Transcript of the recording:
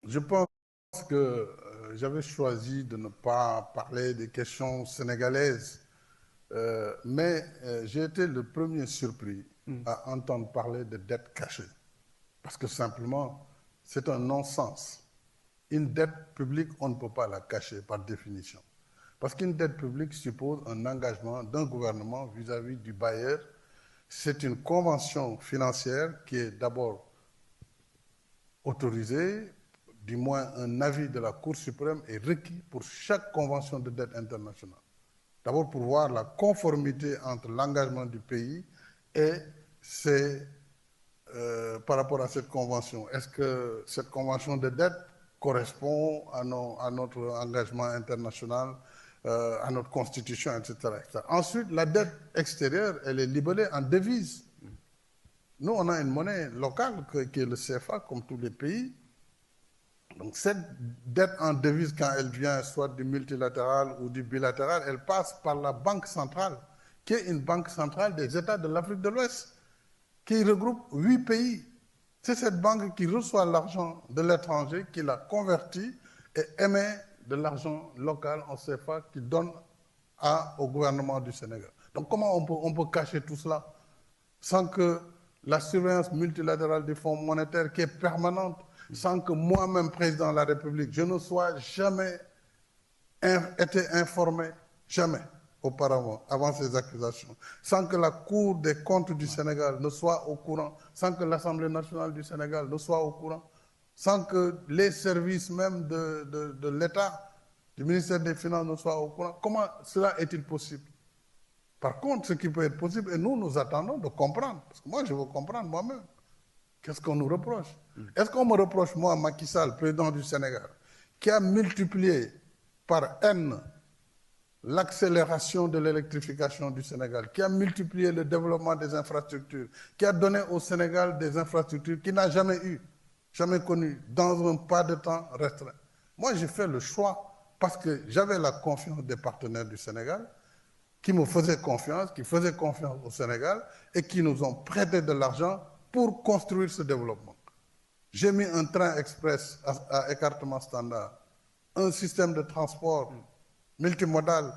Je pense que j'avais choisi de ne pas parler des questions sénégalaises, mais j'ai été le premier surpris Mm. à entendre parler de dette cachée. Parce que simplement, c'est un non-sens. Une dette publique, on ne peut pas la cacher par définition. Parce qu'une dette publique suppose un engagement d'un gouvernement vis-à-vis du bailleur. C'est une convention financière qui est d'abord autorisé, du moins un avis de la Cour suprême est requis pour chaque convention de dette internationale. D'abord pour voir la conformité entre l'engagement du pays et ses, par rapport à cette convention. Est-ce que cette convention de dette correspond à notre engagement international, à notre constitution, etc., etc. Ensuite, la dette extérieure, elle est libellée en devises. Nous, on a une monnaie locale qui est le CFA, comme tous les pays. Donc cette dette en devise, quand elle vient soit du multilatéral ou du bilatéral, elle passe par la Banque centrale, qui est une banque centrale des États de l'Afrique de l'Ouest, qui regroupe 8 pays. C'est cette banque qui reçoit l'argent de l'étranger, qui la convertit et émet de l'argent local en CFA qui donne au gouvernement du Sénégal. Donc comment on peut cacher tout cela sans que la surveillance multilatérale du Fonds monétaire qui est permanente, sans que moi-même, président de la République, je ne sois jamais été informé, jamais auparavant, avant ces accusations, sans que la Cour des comptes du Sénégal ne soit au courant, sans que l'Assemblée nationale du Sénégal ne soit au courant, sans que les services même de l'État, du ministère des Finances ne soient au courant. Comment cela est-il possible? Par contre, ce qui peut être possible, et nous attendons de comprendre, parce que moi, je veux comprendre moi-même, qu'est-ce qu'on nous reproche? Est-ce qu'on me reproche, moi, Macky Sall, président du Sénégal, qui a multiplié par N l'accélération de l'électrification du Sénégal, qui a multiplié le développement des infrastructures, qui a donné au Sénégal des infrastructures qu'il n'a jamais eues, jamais connues, dans un pas de temps restreint? Moi, j'ai fait le choix parce que j'avais la confiance des partenaires du Sénégal, qui me faisaient confiance, qui faisaient confiance au Sénégal et qui nous ont prêté de l'argent pour construire ce développement. J'ai mis un train express à écartement standard, un système de transport multimodal